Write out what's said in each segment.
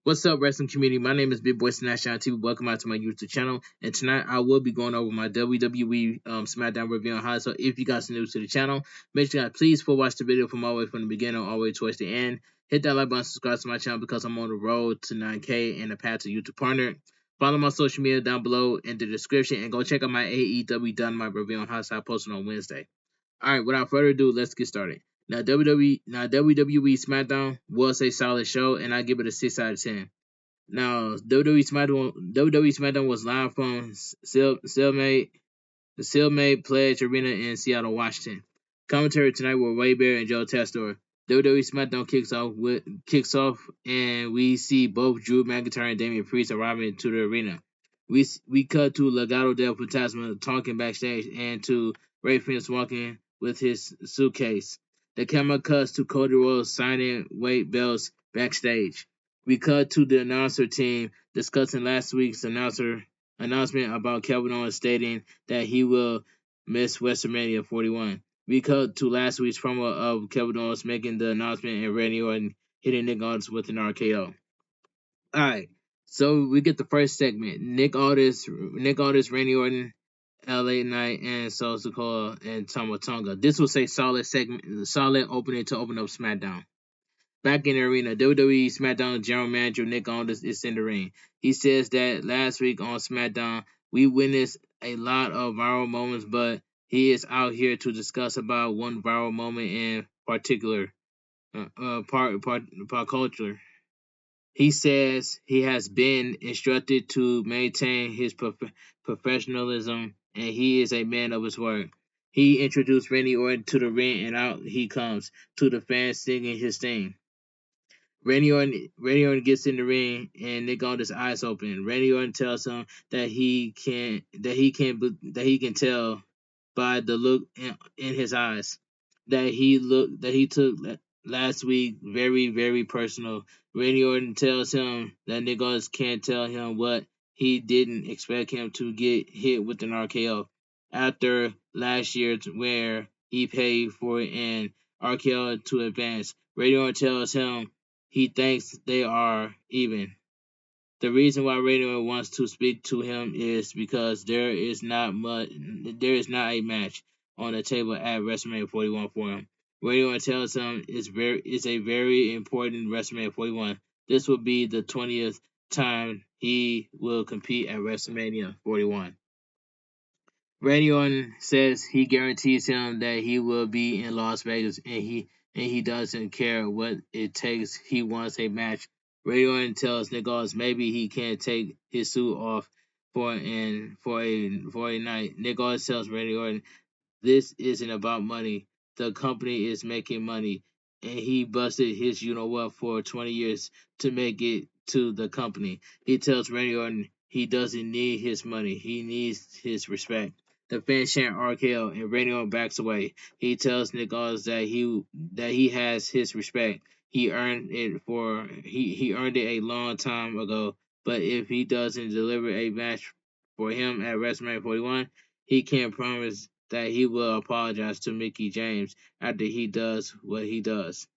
What's up, wrestling community? My name is Bigboysncksjonnytv. Welcome out to my YouTube channel. And tonight I will be going over my WWE Smackdown review on high. So if you guys are new to the channel, make sure you guys please watch the video from all the way from the beginning all the way towards the end. Hit that like button, subscribe to my channel because I'm on the road to 9K and the path to YouTube partner. Follow my social media down below in the description and go check out my AEW Dynamite review on high. So I posted on Wednesday. All right, without further ado, let's get started. WWE Smackdown was a solid show, and I give it a 6 out of 10. Now, WWE SmackDown was live from the Cellmate Pledge Arena in Seattle, Washington. Commentary tonight were Wade Bear and Joe Testor. WWE SmackDown kicks off, and we see both Drew McIntyre and Damian Priest arriving to the arena. We cut to Legado del Fantasma talking backstage, and to Ray Phoenix walking with his suitcase. The camera cuts to Cody Rhodes signing weight belts backstage. We cut to the announcer team discussing last week's announcement about Kevin Owens stating that he will miss WrestleMania 41. We cut to last week's promo of Kevin Owens making the announcement and Randy Orton hitting Nick Aldis with an RKO. Alright, so we get the first segment. Nick Aldis, Randy Orton, LA Knight, and Solo Sikoa and Tama Tonga. This was a solid opening to open up SmackDown. Back in the arena, WWE SmackDown General Manager Nick Aldis is in the ring. He says that last week on SmackDown, we witnessed a lot of viral moments, but he is out here to discuss about one viral moment in particular, part culture. He says he has been instructed to maintain his professionalism, and he is a man of his word. He introduced Randy Orton to the ring, and out he comes to the fans singing his theme. Randy Orton gets in the ring and Nick Aldis' eyes open. Randy Orton tells him that he can tell by the look in his eyes that he took last week very personal. Randy Orton tells him that Nick Aldis can't tell him what he didn't expect him to get hit with an RKO after last year where he paid for an RKO to advance. Randy Orton tells him he thinks they are even. The reason why Radio wants to speak to him is because there is not a match on the table at WrestleMania 41 for him. Radio tells him it's a very important WrestleMania 41. This will be the 20th time he will compete at WrestleMania 41. Randy Orton says he guarantees him that he will be in Las Vegas, and he doesn't care what it takes. He wants a match. Randy Orton tells Nick Aldis maybe he can't take his suit off for a night. Nick Aldis tells Randy Orton this isn't about money. The company is making money, and he busted his you know what for 20 years to make it to the company. He tells Randy Orton he doesn't need his money. He needs his respect. The fans chant RKO, and Randy Orton backs away. He tells Nick Aldis that he has his respect. He earned it a long time ago. But if he doesn't deliver a match for him at WrestleMania 41, he can't promise that he will apologize to Mickie James after he does what he does.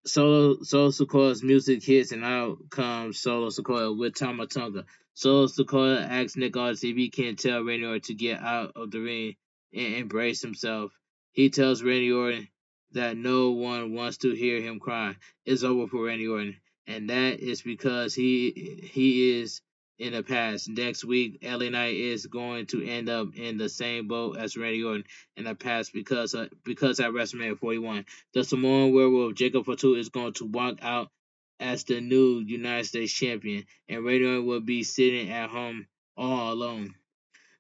Solo Sikoa's music hits, and out comes Solo Sikoa with Tama Tonga. Solo Sikoa asks Nick Aldis if he can tell Randy Orton to get out of the ring and embrace himself. He tells Randy Orton that no one wants to hear him cry. It's over for Randy Orton, and that is because he is in the past. Next week, LA Knight is going to end up in the same boat as Randy Orton in the past because at WrestleMania 41. The Samoan Werewolf Jacob Fatu is going to walk out as the new United States champion, and Randy Orton will be sitting at home all alone.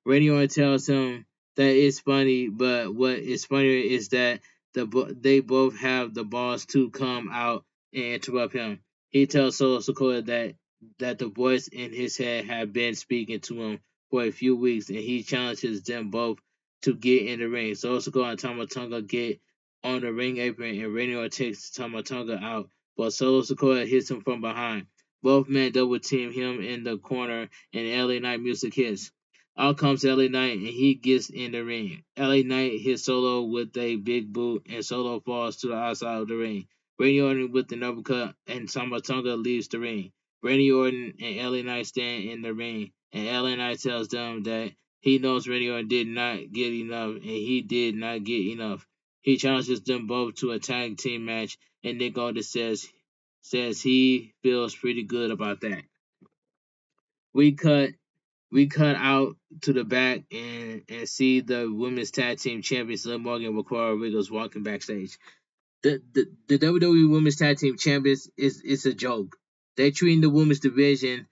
Randy Orton tells him that it's funny, but what is funnier is that they both have the balls to come out and interrupt him. He tells Solo Sikoa that the voice in his head had been speaking to him for a few weeks, and he challenges them both to get in the ring. Solo Sikoa and Tama Tonga get on the ring apron, and Randy Orton takes Tama Tonga out, but Solo Sikoa hits him from behind. Both men double team him in the corner, and LA Knight music hits. Out comes LA Knight, and he gets in the ring. LA Knight hits Solo with a big boot, and Solo falls to the outside of the ring. Randy Orton with an uppercut, and Samba Tonga leaves the ring. Randy Orton and LA Knight stand in the ring, and LA Knight tells them that he knows Randy Orton did not get enough, and he did not get enough. He challenges them both to a tag team match, and Nick Aldis says he feels pretty good about that. We cut we cut out to the back and see the women's tag team champions Liv Morgan and Raquel Rodriguez walking backstage. The WWE Women's Tag Team Champions is a joke. They treating the women's division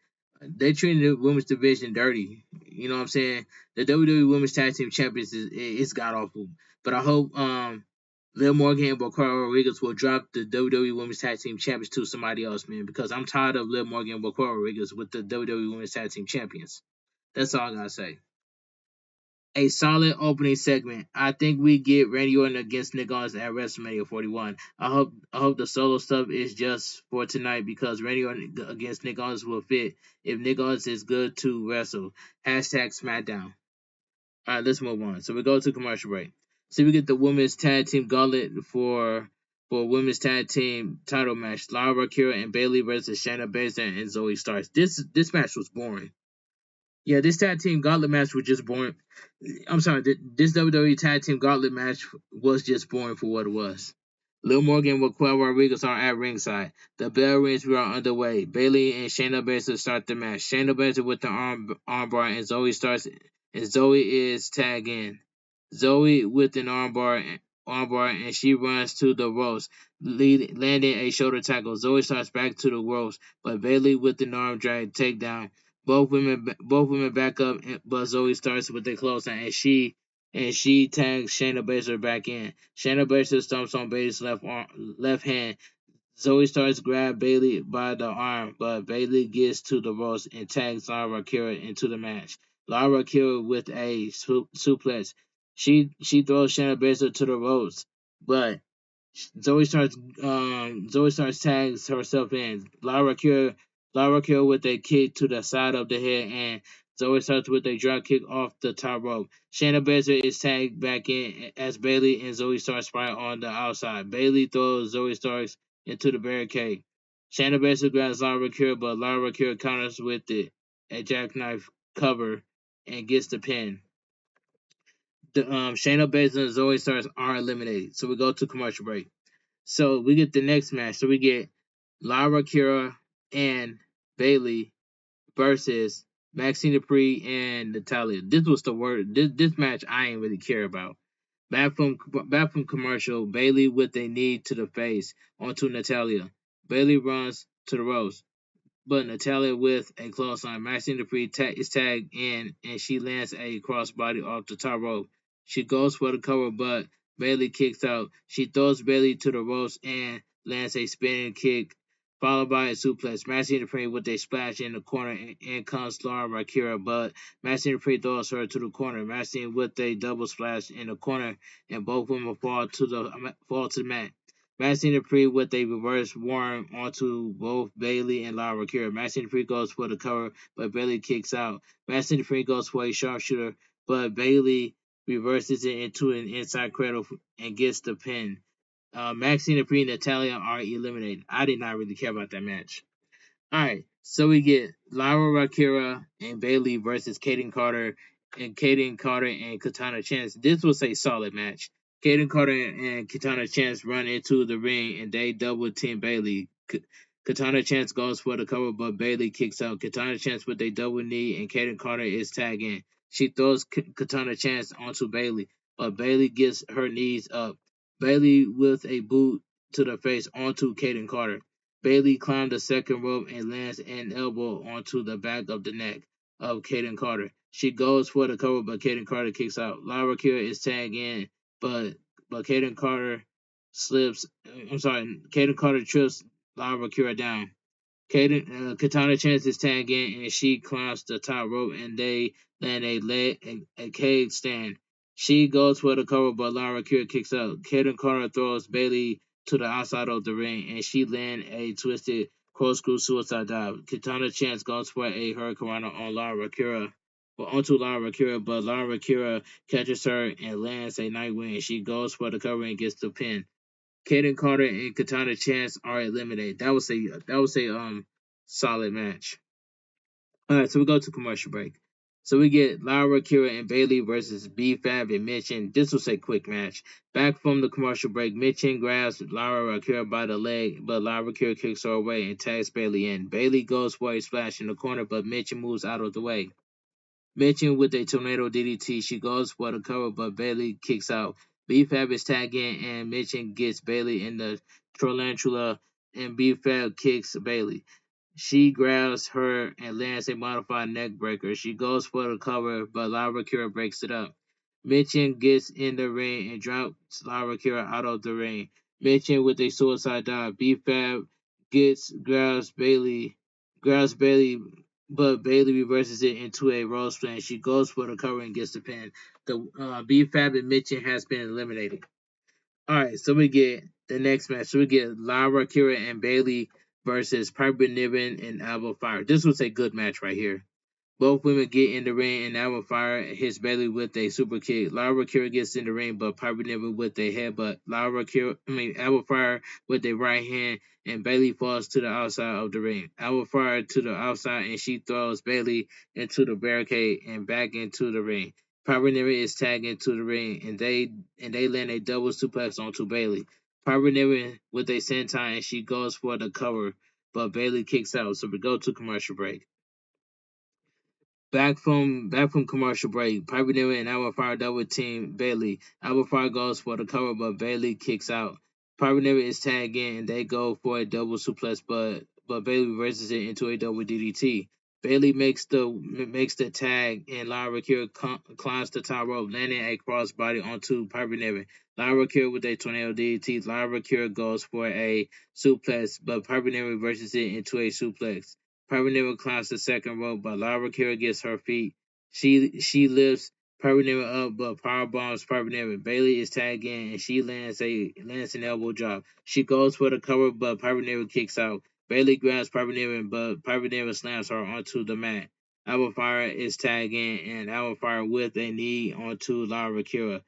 dirty. You know what I'm saying? The WWE Women's Tag Team Champions is god awful. But I hope Liv Morgan and Raquel Rodriguez will drop the WWE Women's Tag Team Champions to somebody else, man, because I'm tired of Liv Morgan and Raquel Rodriguez with the WWE Women's Tag Team Champions. That's all I gotta say. A solid opening segment. I think we get Randy Orton against Nick Aldis at WrestleMania 41. I hope the solo stuff is just for tonight because Randy Orton against Nick Aldis will fit if Nick Aldis is good to wrestle. Hashtag Smackdown. All right, let's move on. So we go to commercial break. So we get the women's tag team gauntlet for women's tag team title match. Lara Kira and Bayley versus Shayna Baszler and Zoe Starks. This match was boring. Yeah, this tag team gauntlet match was just boring. I'm sorry, this WWE Tag Team Gauntlet match was just boring for what it was. Lil Morgan and Raquel Rodriguez are at ringside. The bell rings. We are underway. Bayley and Shayna Baszler start the match. Shayna Baszler with the armbar, and Zoe is tagging. Zoe with an armbar, and she runs to the ropes, landing a shoulder tackle. Zoe starts back to the ropes, but Bayley with an arm drag takedown. Both women back up, but Zoe starts with a clothesline, and she tags Shayna Baszler back in. Shayna Baszler stomps on Bayley's left hand. Zoe starts to grab Bayley by the arm, but Bayley gets to the ropes and tags Lara Kira into the match. Lara Kira with a suplex. She throws Shayna Baszler to the ropes, but Zoe starts tags herself in. Lara Kira with a kick to the side of the head, and Zoe starts with a drop kick off the top rope. Shayna Baszler is tagged back in as Bayley and Zoe Starks fight on the outside. Bayley throws Zoe Starks into the barricade. Shayna Baszler grabs Lara Kira, but Lara Kira counters with a jackknife cover and gets the pin. Shayna Baszler and Zoe Starks are eliminated. So we go to commercial break. So we get the next match. So we get Lara Kira and Bayley versus Maxine Dupree and Natalia. This was the word. This match I ain't really care about. Back from commercial, Bayley with a knee to the face onto Natalia. Bayley runs to the ropes, but Natalia with a clothesline. Maxine Dupree is tagged in, and she lands a crossbody off the top rope. She goes for the cover, but Bayley kicks out. She throws Bayley to the ropes and lands a spinning kick, followed by a suplex. Maxine Dupree with a splash in the corner, and in comes Lara Rakira, but Maxine Dupree throws her to the corner. Maxine with a double splash in the corner, and both women fall to the mat. Maxine Dupree with a reverse warm onto both Bayley and Lara Kira. Maxine Dupree goes for the cover, but Bayley kicks out. Maxine Dupree goes for a sharpshooter, but Bayley reverses it into an inside cradle and gets the pin. Maxine Dupree and Natalia are eliminated. I did not really care about that match. Alright, so we get Lara Rakira and Bayley versus Kaden Carter and Katana Chance. This was a solid match. Kaden Carter and Katana Chance run into the ring and they double team Bayley. Katana Chance goes for the cover, but Bayley kicks out. Katana Chance with a double knee, and Kaden Carter is tagging. She throws Katana Chance onto Bayley, but Bayley gets her knees up. Bayley with a boot to the face onto Kaden Carter. Bayley climbed the second rope and lands an elbow onto the back of the neck of Kaden Carter. She goes for the cover, but Kaden Carter kicks out. Lara Kira is tagged in, but Kaden Carter slips. Kaden Carter trips Lara Kira down. Katana Chance is tagged in, and she climbs the top rope, and they land a cage stand. She goes for the cover, but Lara Kira kicks out. Kaden Carter throws Bayley to the outside of the ring, and she lands a twisted corkscrew suicide dive. Katana Chance goes for a hurricane on Lara Kira, onto Lara Kira, but Lara Kira catches her and lands a Nightwing. She goes for the cover and gets the pin. Kaden Carter and Katana Chance are eliminated. That was a solid match. All right, so we go to commercial break. So we get Lyra, Kira, and Bailey versus B Fab and Mitchin. This was a quick match. Back from the commercial break, Mitchin grabs Lyra Kira by the leg, but Lyra Kira kicks her away and tags Bailey in. Bailey goes for a splash in the corner, but Mitchin moves out of the way. Mitchin with a tornado DDT. She goes for the cover, but Bailey kicks out. B-Fab is tagging, and Mitchin gets Bailey in the Tarantula, and B-Fab kicks Bailey. She grabs her and lands a modified neck breaker. She goes for the cover, but Lyra Kira breaks it up. Mitchin gets in the ring and drops Lyra Kira out of the ring. Mitchin with a suicide dive. B-Fab grabs Bailey, but Bailey reverses it into a Rhodes splash. She goes for the cover and gets the pin. The B-Fab and Mitchin has been eliminated. All right, so we get the next match. So we get Lyra, Kira, and Bailey versus Piper Niven and Alba Fire. This was a good match right here. Both women get in the ring, and Alba Fire hits Bailey with a super kick. Lyra Kira gets in the ring, but Piper Niven with a headbutt. Alba Fire with a right hand, and Bailey falls to the outside of the ring. Alba Fire to the outside, and she throws Bailey into the barricade and back into the ring. Piper Niven is tagged into the ring, and they land a double suplex onto Bailey. Piper Niven with a senton, and she goes for the cover, but Bailey kicks out. So we go to commercial break. Back from commercial break, Piper Niven and Alba Fire double team Bailey. Alba Fire goes for the cover, but Bailey kicks out. Piper Niven is tagged in, and they go for a double suplex, but Bailey reverses it into a double DDT. Bailey makes the tag, and Lyra Kira climbs the top rope, landing a crossbody onto Piper Niven. Lyra Kira with a tornado DDT. Lyra Kira goes for a suplex, but Piper Niven reverses it into a suplex. Piper Niven climbs the second rope, but Lyra Kira gets her feet. She lifts Piper Niven up, but power bombs Piper Niven. Bailey is tagged in, and she lands an elbow drop. She goes for the cover, but Piper Niven kicks out. Bailey grabs Piper Niven, but Piper Niven slams her onto the mat. Alba Fire is tagged in, and Alba Fire with a knee onto Lyra Kira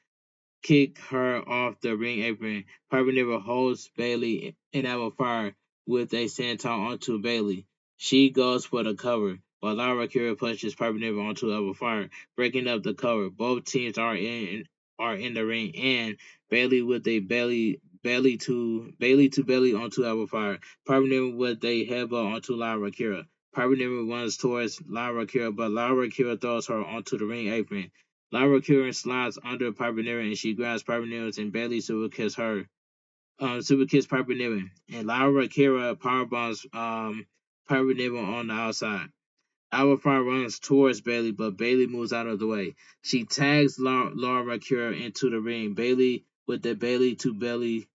kick her off the ring apron. Piper Niven holds Bailey and Alba Fire with a senton onto Bailey. She goes for the cover, while Lyra Kira pushes Piper Niven onto Alba Fire, breaking up the cover. Both teams are in the ring, and Bailey with a belly onto Alba Fire. Piper Niven with a headbutt onto Lyra Kira. Piper Niven runs towards Lyra Kira, but Lyra Kira throws her onto the ring apron. Lyra Kira slides under Piper Niven, and she grabs Piper Niven, and Bailey super kiss Piper Niven, and Lyra Kira powerbombs Piper Niven on the outside. Alba Fire runs towards Bailey, but Bailey moves out of the way. She tags Lyra Kira into the ring. Bailey with the Bailey to belly.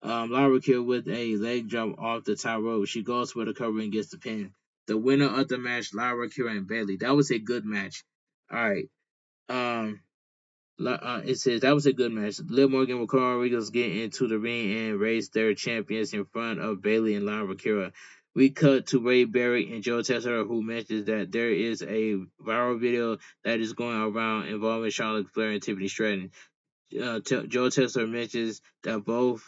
Lyra Kira with a leg drop off the top rope. She goes for the cover and gets the pin. The winner of the match, Lyra Kira and Bailey. That was a good match. All right. Um, it says that was a good match. Liv Morgan and Carl Rodriguez get into the ring and raise their champions in front of Bailey and Lyra Kira. We cut to Ray Barrett and Joe Tessera, who mentions that there is a viral video that is going around involving Charlotte Flair and Tiffany Stratton. Joe Tessera mentions that both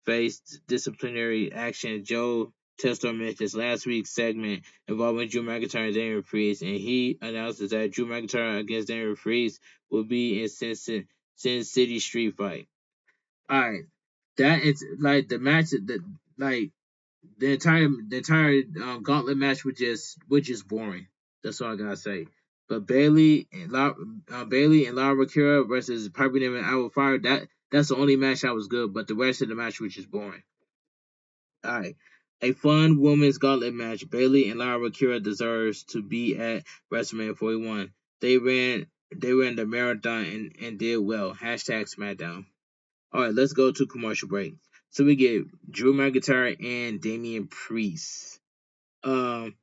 faced disciplinary action. Joe Tessera mentions last week's segment involving Drew McIntyre and Damian Priest, and he announces that Drew McIntyre against Damian Priest will be in Sin City Street Fight. All right, that is like the match that like the entire gauntlet match was just boring. That's all I gotta say. But Bailey and Lara Kira versus Piper Niven and Alba Fire, that's the only match that was good. But the rest of the match was just boring. All right. A fun women's gauntlet match. Bailey and Lara Kira deserves to be at WrestleMania 41. They ran the marathon and did well. Hashtag Smackdown. All right, let's go to commercial break. So we get Drew McIntyre and Damian Priest.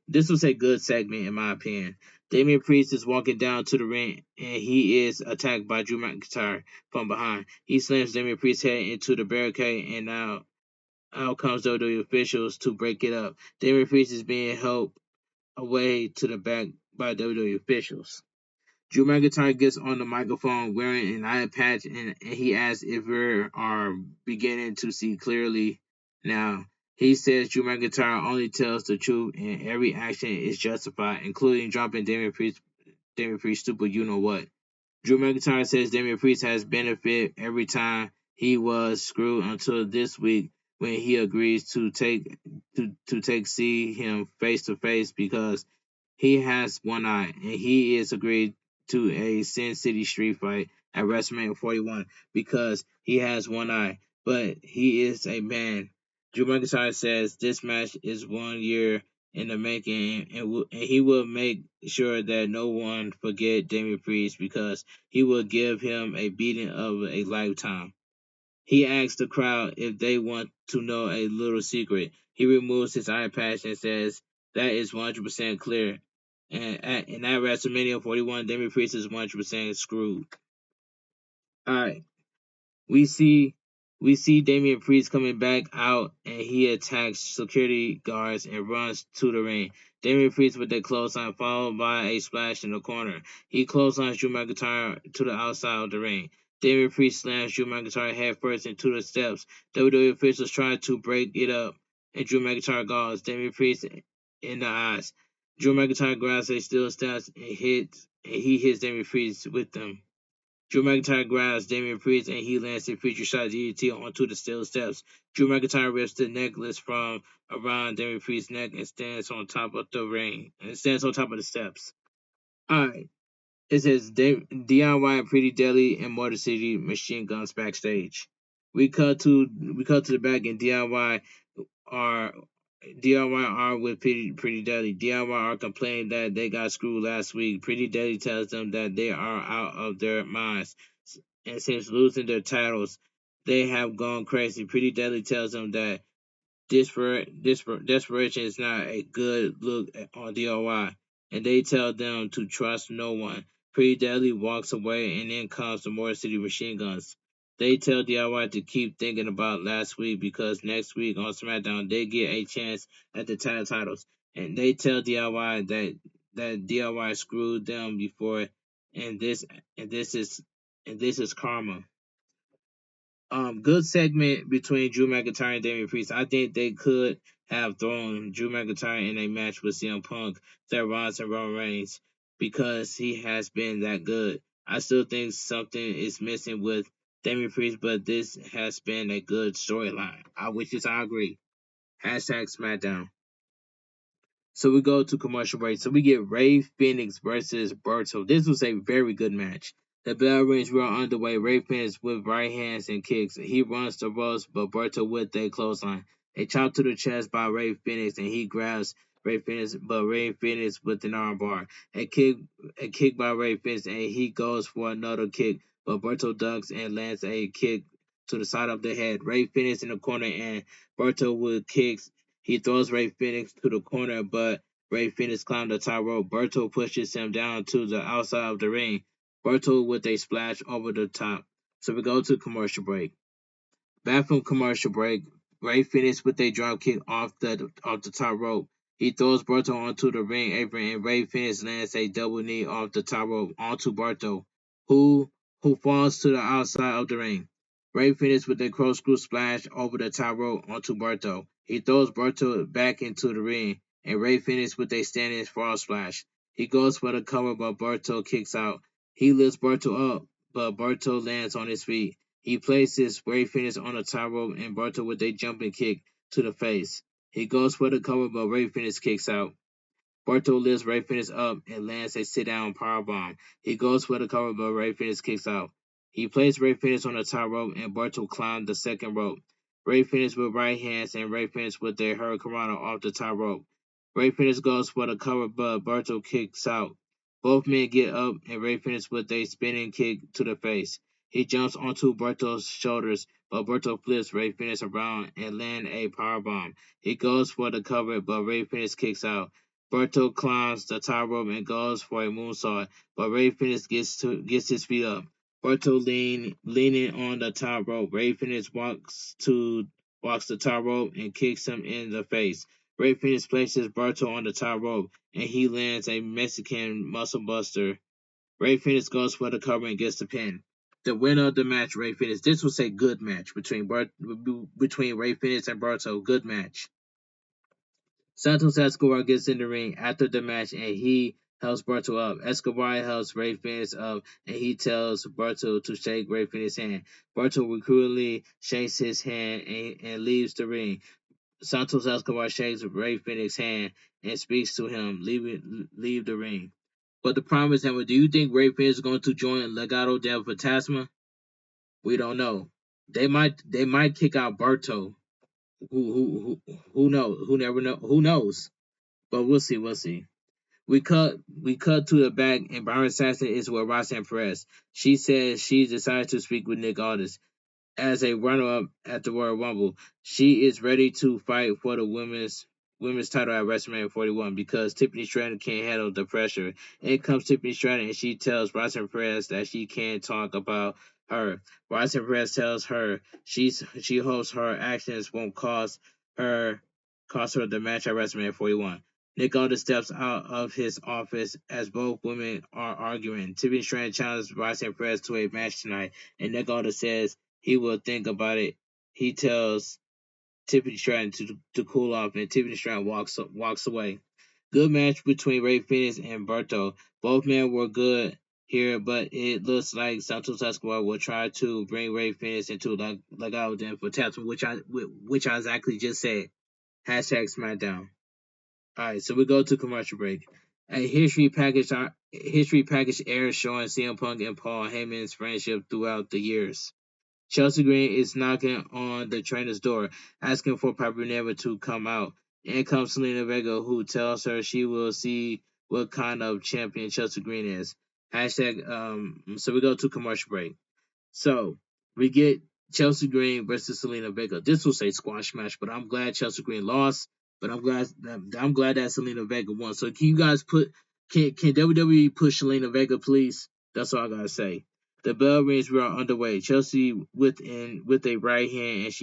This was a good segment in my opinion. Damian Priest is walking down to the ring and he is attacked by Drew McIntyre from behind. He slams Damian Priest's head into the barricade, and now out comes WWE officials to break it up. Damian Priest is being helped away to the back by WWE officials. Drew McIntyre gets on the microphone wearing an eye patch and he asks if we are beginning to see clearly now. He says Drew McIntyre only tells the truth and every action is justified, including dropping Damian Priest stupid you know what. Drew McIntyre says Damian Priest has benefit every time he was screwed until this week when he agrees to take see him face to face because he has one eye, and he is agreed to a Sin City street fight at WrestleMania 41 because he has one eye, but he is a man. Drew McIntyre says this match is 1 year in the making, and he will make sure that no one forget Damian Priest because he will give him a beating of a lifetime. He asks the crowd if they want to know a little secret. He removes his eye patch and says that is 100% clear. And at WrestleMania 41, Damian Priest is 100% screwed. All right. We see Damian Priest coming back out and he attacks security guards and runs to the ring. Damian Priest with a clothesline followed by a splash in the corner. He clotheslines Drew McIntyre to the outside of the ring. Damian Priest slams Drew McIntyre headfirst into the steps. WWE officials try to break it up and Drew McIntyre gauges Damian Priest in the eyes. Drew McIntyre grabs a steel steps and he hits Damian Priest with them. Drew McIntyre grabs Damian Priest and he lands a feature shot DDT onto the steel steps. Drew McIntyre rips the necklace from around Damian Priest's neck and stands on top of the ring and stands on top of the steps. Alright. It says DIY Pretty Deadly and Motor City Machine Guns backstage. We cut to the back and are DIY are with Pretty Deadly. DIY are complaining that they got screwed last week. Pretty Deadly tells them that they are out of their minds, and since losing their titles, they have gone crazy. Pretty Deadly tells them that desperation is not a good look on DIY, and they tell them to trust no one. Pretty Deadly walks away, and in comes the Motor City Machine Guns. They tell DIY to keep thinking about last week because next week on SmackDown they get a chance at the tag titles, and they tell DIY that DIY screwed them before, and this is karma. Good segment between Drew McIntyre and Damian Priest. I think they could have thrown Drew McIntyre in a match with CM Punk, Seth Rollins, and Roman Reigns because he has been that good. I still think something is missing with Damian Priest, but this has been a good storyline. I agree. Hashtag SmackDown. So we go to commercial break. So we get Ray Phoenix versus Berto. This was a very good match. The bell rings, we are underway. Ray Phoenix with right hands and kicks. He runs the ropes, but Berto with a clothesline. A chop to the chest by Ray Phoenix, and he grabs Ray Phoenix, but Ray Phoenix with an armbar. A kick by Ray Phoenix, and he goes for another kick, but Berto ducks and lands a kick to the side of the head. Ray Phoenix in the corner, and Berto with kicks. He throws Ray Phoenix to the corner, but Ray Phoenix climbs the top rope. Berto pushes him down to the outside of the ring. Berto with a splash over the top. So we go to commercial break. Back from commercial break, Ray Phoenix with a drop kick off the top rope. He throws Berto onto the ring apron, and Ray Phoenix lands a double knee off the top rope onto Berto, who falls to the outside of the ring. Ray Phoenix with a corkscrew splash over the top rope onto Berto. He throws Berto back into the ring, and Ray Phoenix with a standing frog splash. He goes for the cover, but Berto kicks out. He lifts Berto up, but Berto lands on his feet. He places Ray Phoenix on the top rope and Berto with a jumping kick to the face. He goes for the cover, but Ray Phoenix kicks out. Berto lifts Ray Phoenix up and lands a sit-down powerbomb. He goes for the cover, but Ray Phoenix kicks out. He places Ray Phoenix on the top rope and Berto climbs the second rope. Ray Phoenix with right hands and Ray Phoenix with their hurricanrana off the top rope. Ray Phoenix goes for the cover, but Berto kicks out. Both men get up and Ray Phoenix with a spinning kick to the face. He jumps onto Berto's shoulders, but Berto flips Ray Phoenix around and lands a powerbomb. He goes for the cover, but Ray Phoenix kicks out. Berto climbs the top rope and goes for a moonsault, but Ray Phoenix gets his feet up. Berto leaning on the top rope. Ray Phoenix walks the top rope and kicks him in the face. Ray Phoenix places Berto on the top rope and he lands a Mexican muscle buster Ray Phoenix goes for the cover and gets the pin. The winner of the match, Ray Phoenix. This was a good match between Ray Phoenix and Berto. Good match. Santos Escobar gets in the ring after the match and he helps Berto up. Escobar helps Ray Phoenix up and he tells Berto to shake Ray Phoenix's hand. Berto recruitedly shakes his hand and leaves the ring. Santos Escobar shakes Ray Phoenix's hand and speaks to him, leave the ring. But the problem is, do you think Ray Phoenix is going to join Legado del Fantasma? We don't know. They might kick out Berto. Who knows? Who knows? But we'll see. We cut to the back, and Byron Saxton is with Roxanne Perez. She says she decided to speak with Nick Aldis as a runner-up at the Royal Rumble. She is ready to fight for the women's title at WrestleMania 41 because Tiffany Stratton can't handle the pressure. In comes Tiffany Stratton, and she tells Roxanne Perez that she can't talk about her. Roxanne Perez tells her she hopes her actions won't cost her the match at WrestleMania 41. Nick Aldis steps out of his office as both women are arguing. Tiffany Stratton challenges Roxanne Perez to a match tonight, and Nick Aldis says he will think about it. He tells Tiffany Stratton to cool off, and Tiffany Stratton walks away. Good match between Ray Phoenix and Berto. Both men were good here, but it looks like Santos Escobar will try to bring Ray Phoenix into Legado del Fantasma, which I exactly just said. Hashtag Smackdown. All right, so we go to commercial break. A history package airs showing CM Punk and Paul Heyman's friendship throughout the years. Chelsea Green is knocking on the trainer's door, asking for Piper Niven to come out. In comes Selena Vega, who tells her she will see what kind of champion Chelsea Green is. Hashtag. So we go to commercial break. So we get Chelsea Green versus Selena Vega. This was a squash match, but I'm glad Chelsea Green lost. But I'm glad that Selena Vega won. So can you guys can WWE push Selena Vega, please? That's all I gotta say. The bell rings. We are underway. Chelsea with a right hand,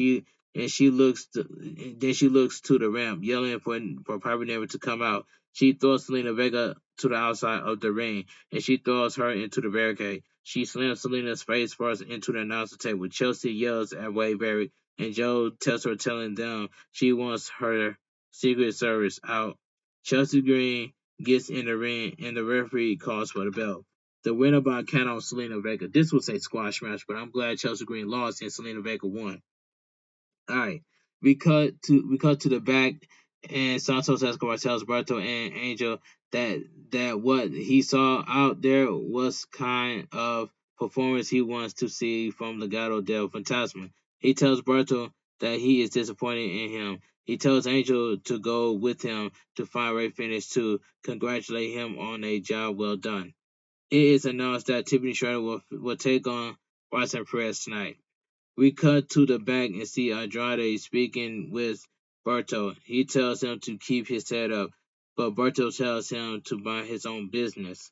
and she looks then she looks to the ramp, yelling for Piper Niven to come out. She throws Selena Vega to the outside of the ring, and she throws her into the barricade. She slams Selena's face first into the announcer table. Chelsea yells at Wade Barrett, and Joe tells her, telling them she wants her Secret Service out. Chelsea Green gets in the ring, and the referee calls for the bell. The winner by count on Selena Vega. This was a squash match, but I'm glad Chelsea Green lost and Selena Vega won. All right, we cut to the back, and Santos Escobar tells Berto and Angel that what he saw out there was kind of performance he wants to see from Legado del Fantasma. He tells Berto that he is disappointed in him. He tells Angel to go with him to find Ray Phoenix to congratulate him on a job well done. It is announced that Tiffany Stratton will take on Roxanne Perez tonight. We cut to the back and see Andrade speaking with Berto. He tells him to keep his head up, but Berto tells him to mind his own business.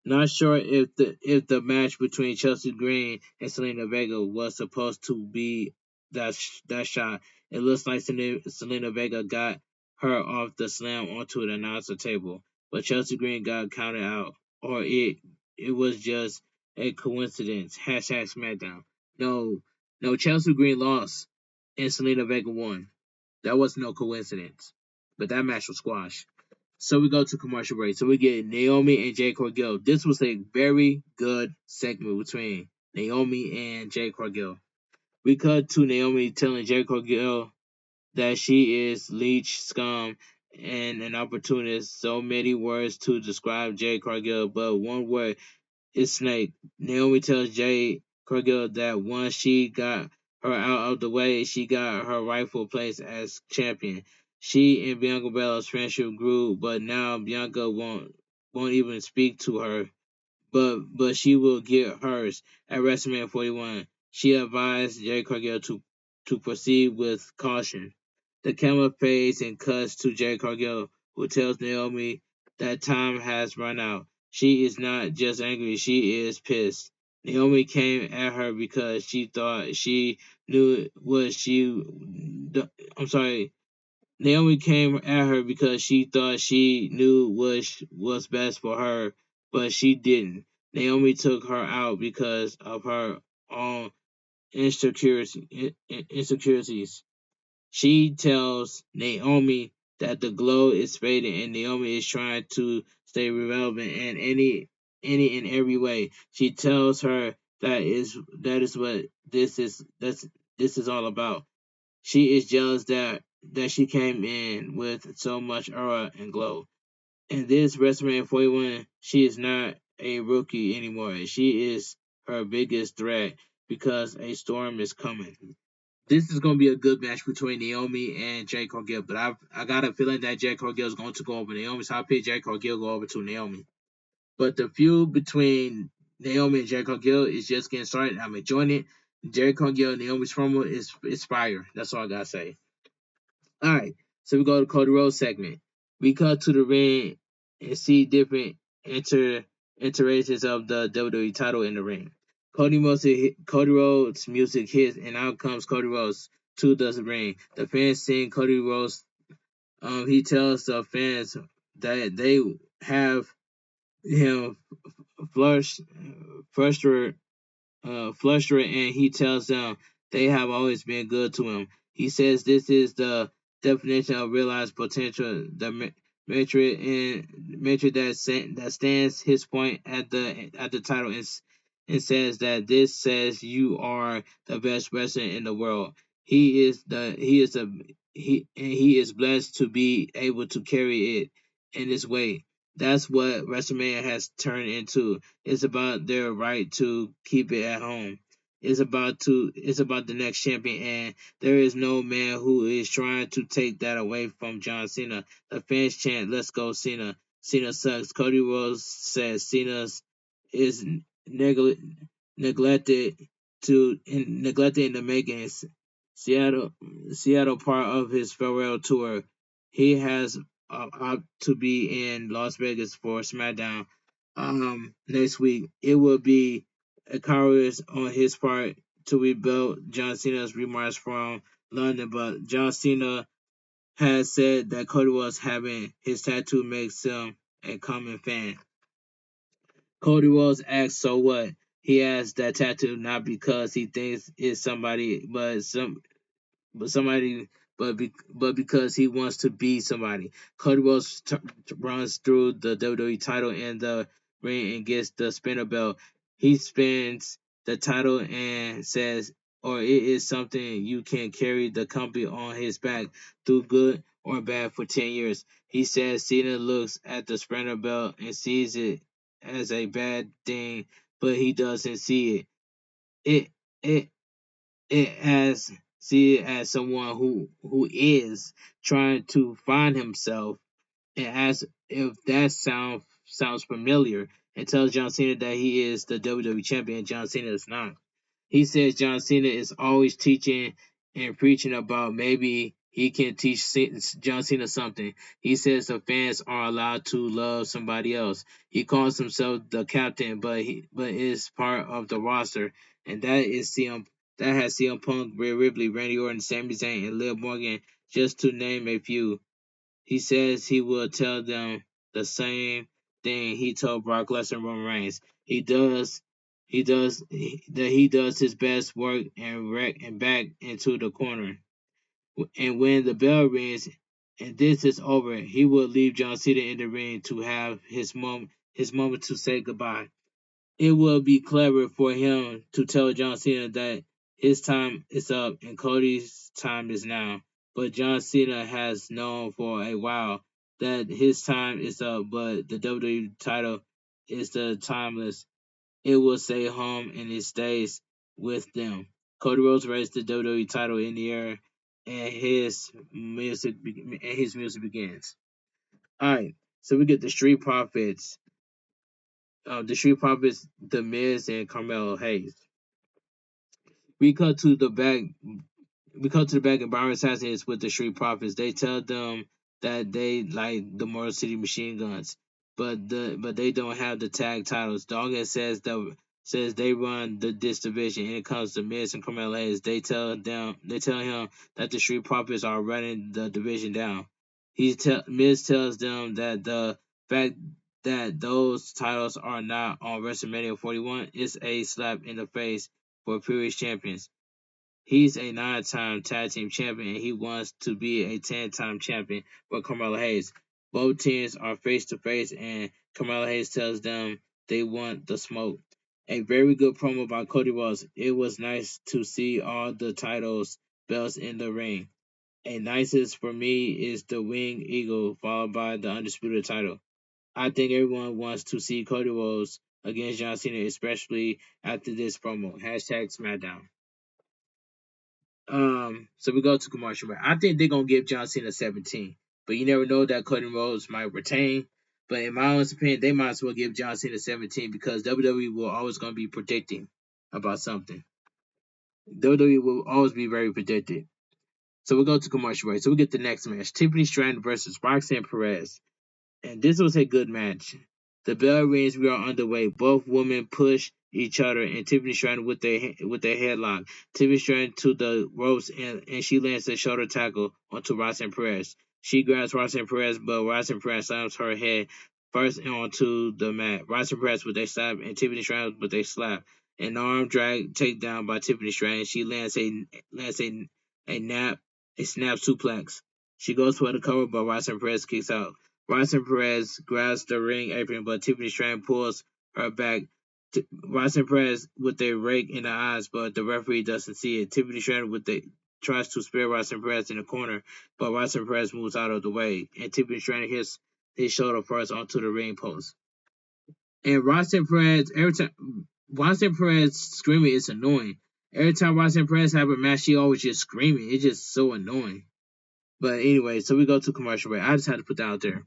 Not sure if the match between Chelsea Green and Selena Vega was supposed to be that shot. It looks like Selena Vega got her off the slam onto the announcer table, but Chelsea Green got counted out, or it was just a coincidence. Hashtag Smackdown. No, no, Chelsea Green lost and Selena Vega won. That was no coincidence, but that match was squash. So we go to commercial break. So we get Naomi and Jade Cargill. This was a very good segment between Naomi and Jade Cargill. We cut to Naomi telling Jade Cargill that she is leech scum and an opportunist. So many words to describe Jade Cargill, but one word is snake. Naomi tells Jade Cargill that once she got her out of the way, she got her rightful place as champion. She and Bianca Belair's friendship grew, but now Bianca won't even speak to her, but she will get hers at WrestleMania 41. She advised Jade Cargill to proceed with caution. The camera fades and cuts to Jade Cargill, who tells Naomi that time has run out. She is not just angry, she is pissed. Naomi came at her because she thought she knew what she. I'm sorry. Naomi came at her because she thought she knew what was best for her, but she didn't. Naomi took her out because of her own insecurities. She tells Naomi that the glow is fading and Naomi is trying to stay relevant in any and every way. She tells her that is what this is all about. She is jealous that she came in with so much aura and glow. In this WrestleMania 41, she is not a rookie anymore. She is her biggest threat because a storm is coming. This is going to be a good match between Naomi and Jade Cargill, but I got a feeling that Jade Cargill is going to go over Naomi, so I pick Jade Cargill go over to Naomi. But the feud between Naomi and Jade Cargill is just getting started. I'm enjoying it. Jade Cargill and Naomi's promo is fire. That's all I gotta say. All right, so we go to Cody Rhodes segment. We cut to the ring and see different iterations of the WWE title in the ring. Cody Rhodes music hits, and out comes Cody Rhodes to the ring. The fans sing Cody Rhodes. He tells the fans that they have him flushed, frustrated, and he tells them they have always been good to him. He says this is the definition of realized potential, the metric that stands his point at the title and says that this says you are the best wrestler in the world. He is blessed to be able to carry it in this way. That's what WrestleMania has turned into. It's about their right to keep it at home. It's about the next champion, and there is no man who is trying to take that away from John Cena. The fans chant, "Let's go, Cena! Cena sucks." Cody Rhodes says Cena is neglected neglected in the making. Seattle Seattle part of his farewell tour. He has opted to be in Las Vegas for SmackDown next week. It will be a cowardice on his part to rebuild John Cena's remarks from London, but John Cena has said that Cody was having his tattoo makes him a common fan. Cody Rhodes asks, "So what?" He has that tattoo not because he thinks it's somebody, but somebody, but because he wants to be somebody. Cody Rhodes runs through the WWE title in the ring and gets the spinner belt. He spins the title and says, "Or it is something you can carry the company on his back through good or bad for 10 years." He says Cena looks at the spinner belt and sees it as a bad thing, but he doesn't see it. It it it as see it as someone who is trying to find himself, and asks if that sounds familiar, and tells John Cena that he is the WWE champion. John Cena is not. He says John Cena is always teaching and preaching about maybe he can teach John Cena something. He says the fans are allowed to love somebody else. He calls himself the captain, but is part of the roster, and that has CM Punk, Rhea Ripley, Randy Orton, Sami Zayn, and Liv Morgan, just to name a few. He says he will tell them the same thing he told Brock Lesnar and Roman Reigns. He does his best work and back into the corner. And when the bell rings and this is over, he will leave John Cena in the ring to have his moment to say goodbye. It will be clever for him to tell John Cena that his time is up and Cody's time is now. But John Cena has known for a while that his time is up, but the WWE title is the timeless. It will stay home and it stays with them. Cody Rhodes raised the WWE title in the air, and his music begins. All right, so we get the Street Profits, The Miz, and Carmelo Hayes. We cut to the back. We cut to the back, and Byron Saxton is with the Street Profits. They tell them that they like the Motor City Machine Guns, but they don't have the tag titles. Dawkins says they run this division. And it comes to Miz and Carmelo Hayes. They tell him that the Street Profits are running the division down. Miz tells them that the fact that those titles are not on WrestleMania 41 is a slap in the face for previous champions. He's a 9-time tag team champion and he wants to be a 10-time champion with Carmelo Hayes. Both teams are face to face and Carmelo Hayes tells them they want the smoke. A very good promo by Cody Rhodes. It was nice to see all the titles belts in the ring. A nicest for me is the Wing Eagle followed by the Undisputed title. I think everyone wants to see Cody Rhodes against John Cena, especially after this promo. Hashtag Smackdown. So we go to commercial break. I think they're gonna give John Cena 17, but you never know that Cody Rhodes might retain. But in my honest opinion, they might as well give John Cena 17 because WWE will always gonna be predicting about something. WWE will always be very predictive. So we go to commercial break. So we get the next match: Tiffany Stratton versus Roxanne Perez. And this was a good match. The bell rings. We are underway. Both women push each other, and Tiffany Stratton with their headlock. Tiffany Stratton to the ropes, and she lands a shoulder tackle onto Roxanne Perez. She grabs Roxanne Perez, but Roxanne Perez slams her head first onto the mat. Roxanne Perez with a slap, and Tiffany Stratton with a slap. An arm drag takedown by Tiffany Stratton. She lands a nap a snap suplex. She goes for the cover, but Roxanne Perez kicks out. Roxanne Perez grabs the ring apron, but Tiffany Stratton pulls her back. Roxanne Perez with a rake in the eyes, but the referee doesn't see it. Tiffany Stratton tries to spear Roxanne Perez in the corner, but Roxanne Perez moves out of the way, and Tiffany Stratton hits his shoulder first onto the ring post. And Roxanne Perez, every time Roxanne Perez screaming is annoying. Every time Roxanne Perez have a match, she always just screaming. It's just so annoying. But anyway, so we go to commercial break. I just had to put that out there.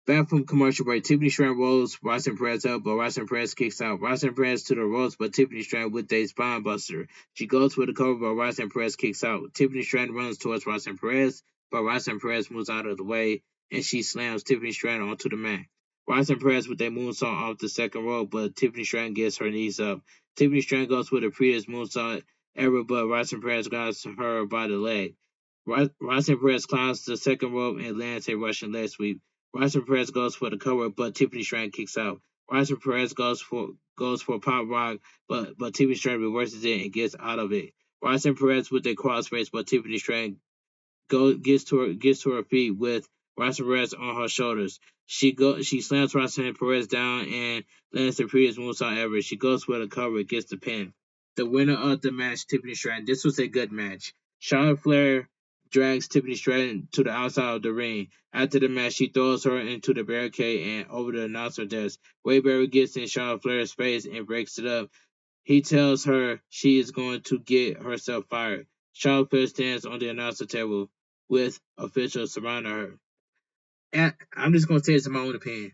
Back from commercial break, Tiffany Stratton rolls Roxanne Perez up, but Roxanne Perez kicks out. Roxanne Perez to the ropes, but Tiffany Stratton with a spine buster. She goes for the cover, but Roxanne Perez kicks out. Tiffany Stratton runs towards Roxanne Perez, but Roxanne Perez moves out of the way, and she slams Tiffany Stratton onto the mat. Roxanne Perez with a moonsault off the second rope, but Tiffany Stratton gets her knees up. Tiffany Stratton goes for the prettiest moonsault ever, but Roxanne Perez grabs her by the leg. Roxanne Perez climbs the second rope and lands a Russian leg sweep. Roxanne Perez goes for the cover, but Tiffany Stratton kicks out. Roxanne Perez goes for pop rock, but Tiffany Stratton reverses it and gets out of it. Roxanne Perez with a crossface, but Tiffany Stratton gets to her feet with Roxanne Perez on her shoulders. She slams Roxanne Perez down and lands the prettiest moonsault ever. She goes for the cover, gets the pin. The winner of the match, Tiffany Stratton. This was a good match. Charlotte Flair drags Tiffany Stratton to the outside of the ring. After the match, she throws her into the barricade and over the announcer desk. Wayberry gets in Charlotte Flair's face and breaks it up. He tells her she is going to get herself fired. Charlotte Flair stands on the announcer table with officials surrounding her. And I'm just going to say this in my own opinion.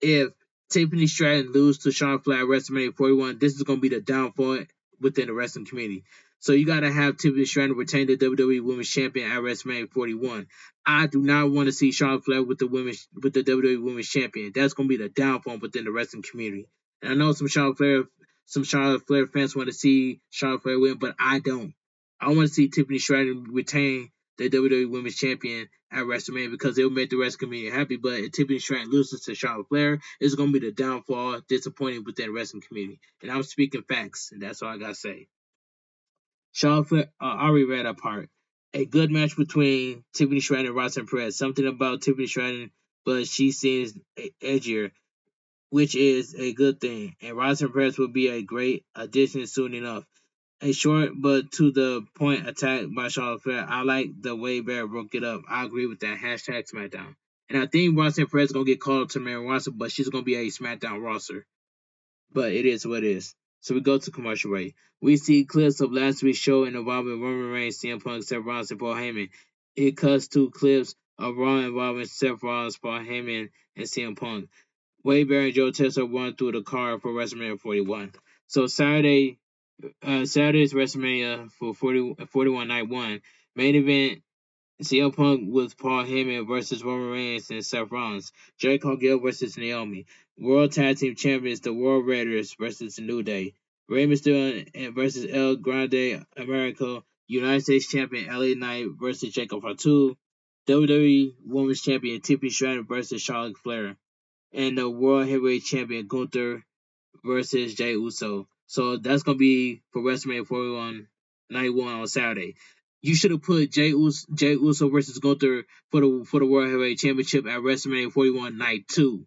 If Tiffany Stratton loses to Charlotte Flair at WrestleMania 41, this is going to be the downfall within the wrestling community. So you got to have Tiffany Stratton retain the WWE Women's Champion at WrestleMania 41. I do not want to see Charlotte Flair with the WWE Women's Champion. That's going to be the downfall within the wrestling community. And I know some Charlotte Flair fans want to see Charlotte Flair win, but I don't. I want to see Tiffany Stratton retain the WWE Women's Champion at WrestleMania because it will make the wrestling community happy. But if Tiffany Stratton loses to Charlotte Flair, it's going to be the downfall, disappointing within the wrestling community. And I'm speaking facts, and that's all I got to say. Charlotte Flair, I already read that part. A good match between Tiffany Stratton and Roxanne Perez. Something about Tiffany Stratton, but she seems edgier, which is a good thing. And Roxanne Perez will be a great addition soon enough. A short but to the point attack by Charlotte Flair. I like the way Bear broke it up. I agree with that. Hashtag SmackDown. And I think Roxanne Perez is going to get called up to main roster, but she's going to be a SmackDown roster. But it is what it is. So we go to commercial break. We see clips of last week's show involving Roman Reigns, CM Punk, Seth Rollins, and Paul Heyman. It cuts to clips of Raw involving Seth Rollins, Paul Heyman, and CM Punk. Wade Barrett and Joe Tessa run through the card for WrestleMania 41. So Saturday's WrestleMania for 41 Night 1. Main event, CM Punk with Paul Heyman versus Roman Reigns and Seth Rollins. Jericho Cargill versus Naomi. World Tag Team Champions, the World Raiders versus the New Day. Rey Mysterio versus El Grande America. United States Champion LA Knight versus Jacob Fatu. WWE Women's Champion Tiffany Stratton versus Charlotte Flair. and the World Heavyweight Champion Gunther versus Jey Uso. So that's gonna be for WrestleMania 41 Night 1 on Saturday. You should have put Jey Uso versus Gunther for the World Heavyweight Championship at WrestleMania 41 Night 2.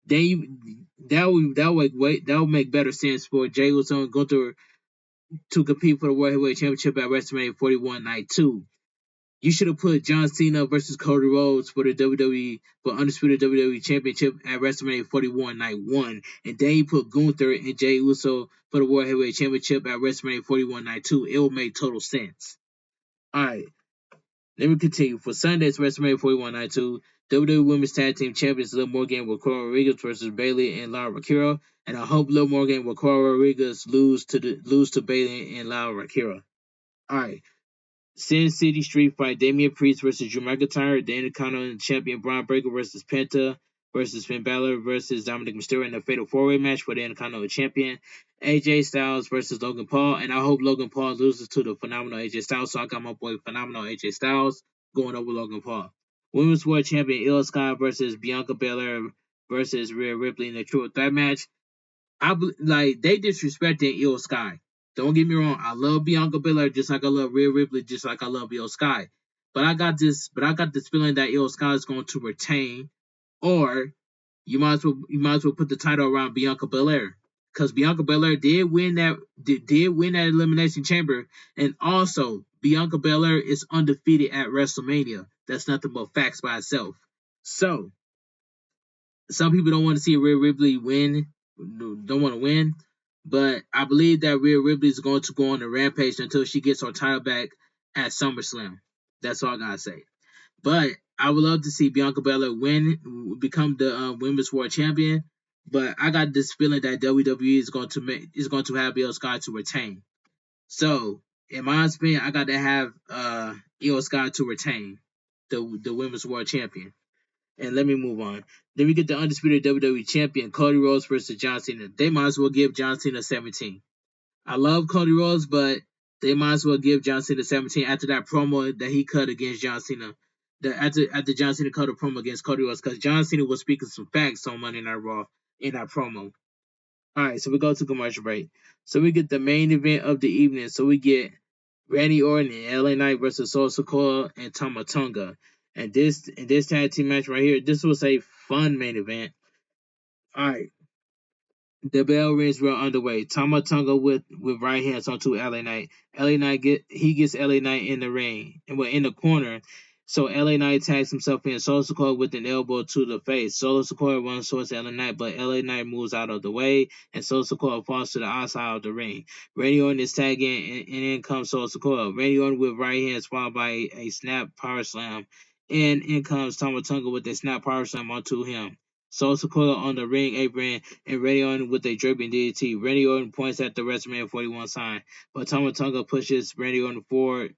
Then that would make better sense for Jey Uso and Gunther to compete for the World Heavyweight Championship at WrestleMania 41 Night 2. You should have put John Cena versus Cody Rhodes for the WWE for Undisputed WWE Championship at WrestleMania 41 Night 1. And then you put Gunther and Jey Uso for the World Heavyweight Championship at WrestleMania 41 Night 2. It will make total sense. Alright, let me continue. For Sunday's WrestleMania 41 Night 2, WWE Women's Tag Team Champions Liv Morgan with Cora Rodriguez versus Bayley and Lara Rakira. And I hope Liv Morgan with Cora Rodriguez lose to Bayley and Lara Rakira. Alright. Sin City Street Fight: Damian Priest versus Drew McIntyre, the Intercontinental Champion Braun Breaker versus Penta versus Finn Balor versus Dominic Mysterio in a Fatal 4-Way match for the Intercontinental Champion, AJ Styles versus Logan Paul, and I hope Logan Paul loses to the phenomenal AJ Styles, so I got my boy phenomenal AJ Styles going over Logan Paul. Women's World Champion Io Sky versus Bianca Belair versus Rhea Ripley in the Triple Threat match. They disrespecting Io Sky. Don't get me wrong, I love Bianca Belair just like I love Rhea Ripley, just like I love Io Sky. But I got this feeling that Io Sky is going to retain, or you might as well put the title around Bianca Belair, because Bianca Belair did win that Elimination Chamber, and also Bianca Belair is undefeated at WrestleMania. That's nothing but facts by itself. So some people don't want to see Rhea Ripley win, don't want to win, but I believe that Rhea Ripley is going to go on a rampage until she gets her title back at SummerSlam. That's all I gotta say. But I would love to see Bianca Belair win, become the Women's World Champion. But I got this feeling that WWE is going to have Io Sky to retain. So in my opinion, I got to have Io Sky to retain the Women's World Champion. And let me move on. Then we get the undisputed WWE Champion Cody Rhodes versus John Cena. They might as well give John Cena 17. I love Cody Rhodes, but they might as well give John Cena 17 after that promo that he cut against John Cena. After John Cena cut a promo against Cody Rhodes, because John Cena was speaking some facts on Monday Night Raw in that promo. All right, so we go to commercial break. So we get the main event of the evening. So we get Randy Orton and LA Knight versus Solo Sikoa and Tama Tonga. And this tag team match right here, this was a fun main event. All right. The bell rings, we're underway. Tama Tonga with right hands onto LA Knight. LA Knight gets LA Knight in the ring and we're in the corner. So LA Knight tags himself in. Solo Sikoa with an elbow to the face. Solo Sikoa runs towards LA Knight, but LA Knight moves out of the way, and Solo Sikoa falls to the outside of the ring. Randy Orton is tagging, and in comes Solo Sikoa. Randy Orton with right hands followed by a snap power slam, and in comes Tama Tonga with a snap power slam onto him. Solo Sikoa on the ring apron, and Randy Orton with a dripping DDT. Randy Orton points at the WrestleMania 41 sign, but Tama Tonga pushes Randy Orton forward,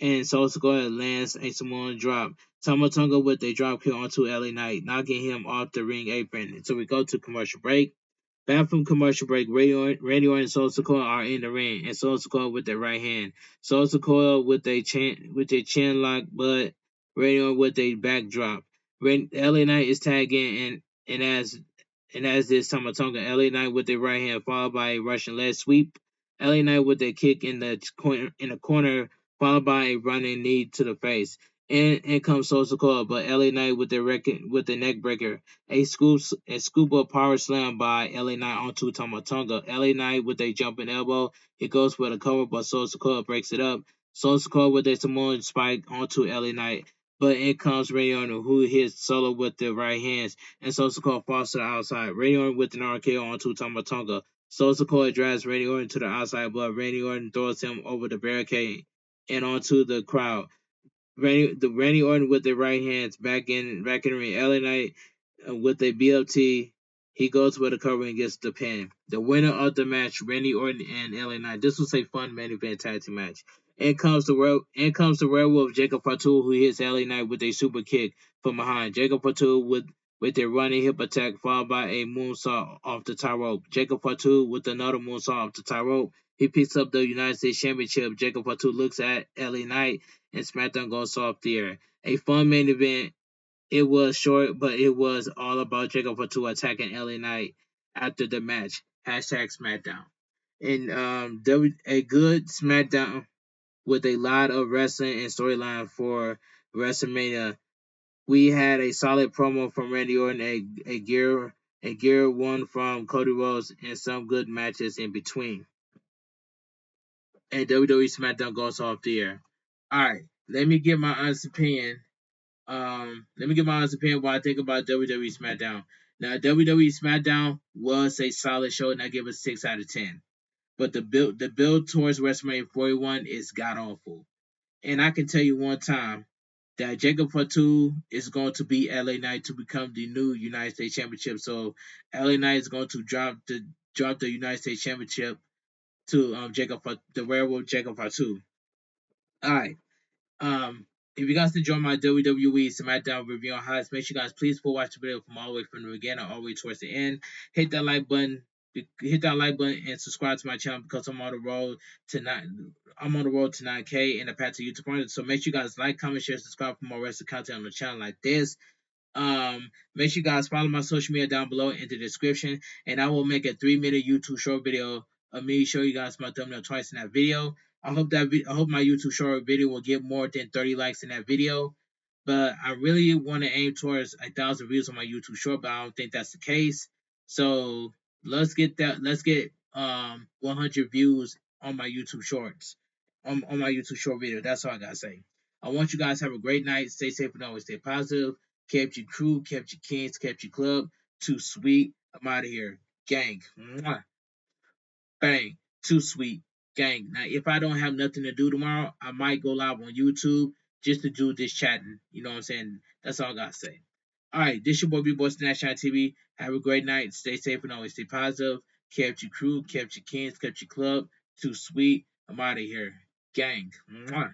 and Solo Sikoa lands a Samoan drop. Tama Tonga with a drop kick onto LA Knight, knocking him off the ring apron. So we go to commercial break. Back from commercial break, Randy Orton and Solo Sikoa are in the ring, and Solo Sikoa with their right hand. Solo Sikoa with a chin lock, but Randy Orton with a backdrop. LA Knight is tagging, and as this Tama Tonga, LA Knight with a right hand followed by a Russian leg sweep. LA Knight with a kick in the corner followed by a running knee to the face. In comes Solo Sikoa, but LA Knight with the neck breaker. A scoop up power slam by LA Knight onto Tama Tonga. LA Knight with a jumping elbow. He goes for the cover, but Solo Sikoa breaks it up. Solo Sikoa with a Samoan spike onto LA Knight. But in comes Randy Orton, who hits Solo with the right hands, and Solo Sikoa falls to the outside. Randy Orton with an RKO onto Tama Tonga. Solo Sikoa drives Randy Orton to the outside, but Randy Orton throws him over the barricade and onto the crowd. Randy Orton with the right hands back in the ring. LA Knight with a BLT. He goes for the cover and gets the pin. The winner of the match, Randy Orton and LA Knight. This was a fun main event tag team match. In comes the werewolf Jacob Fatu, who hits LA Knight with a super kick from behind. Jacob Fatu with a running hip attack followed by a moonsault off the tie rope. Jacob Fatu with another moonsault off the tie rope. He picks up the United States Championship. Jacob Fatu looks at LA Knight, and SmackDown goes off the air. A fun main event It was short, but it was all about Jacob Fatu attacking LA Knight after the match. Hashtag Smackdown. And a good Smackdown with a lot of wrestling and storyline for WrestleMania. We had a solid promo from Randy Orton, a gear one from Cody Rhodes, and some good matches in between. And WWE Smackdown goes off the air. All right, let me give my honest opinion. Let me give my honest opinion what I think about WWE Smackdown. Now, WWE Smackdown was a solid show, and I give it 6 out of 10. But the build towards WrestleMania 41 is god awful. And I can tell you one time that Jacob Fatu is going to beat LA Knight to become the new United States Championship. So LA Knight is going to drop the United States Championship to the werewolf Jacob Fatu. All right. Um, if you guys enjoy my WWE SmackDown review on highlights, make sure you guys please full watch the video from all the way from the beginning all the way towards the end. Hit that like button. Hit that like button and subscribe to my channel because I'm on the road to 9K and the path to YouTube partner. So make sure you guys like, comment, share, subscribe for more wrestling content on the channel like this. Make sure you guys follow my social media down below in the description, and I will make a 3-minute YouTube short video of me showing you guys my thumbnail twice in that video. I hope my YouTube short video will get more than 30 likes in that video, but I really want to aim towards 1,000 views on my YouTube short, but I don't think that's the case. So let's get that. Let's get 100 views on my YouTube shorts, on my YouTube short video. That's all I gotta say. I want you guys to have a great night. Stay safe and always stay positive. Kept your crew, kept your kings, kept your club. Too sweet. I'm out of here. Gang. Mwah. Bang. Too sweet. Gang. Now, if I don't have nothing to do tomorrow, I might go live on YouTube just to do this chatting. You know what I'm saying? That's all I got to say. All right. This your boy, Bigboysncksjonnytv. Have a great night. Stay safe and always stay positive. Kept your crew, kept your kings, kept your club. Too sweet. I'm out of here. Gang. Mwah.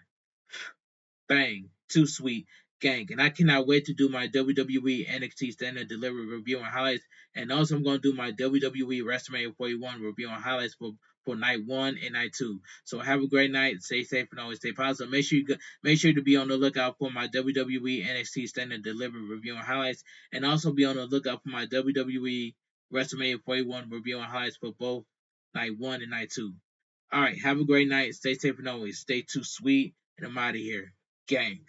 Bang, too sweet, gang. And I cannot wait to do my WWE NXT Standard Delivery review and highlights. And also, I'm going to do my WWE WrestleMania 41 review and highlights for night 1 and night 2. So have a great night. Stay safe and always stay positive. Make sure to be on the lookout for my WWE NXT Standard Delivery review and highlights. And also be on the lookout for my WWE WrestleMania 41 review and highlights for both night 1 and night 2. All right, have a great night. Stay safe and always stay too sweet. And I'm out of here. Gang.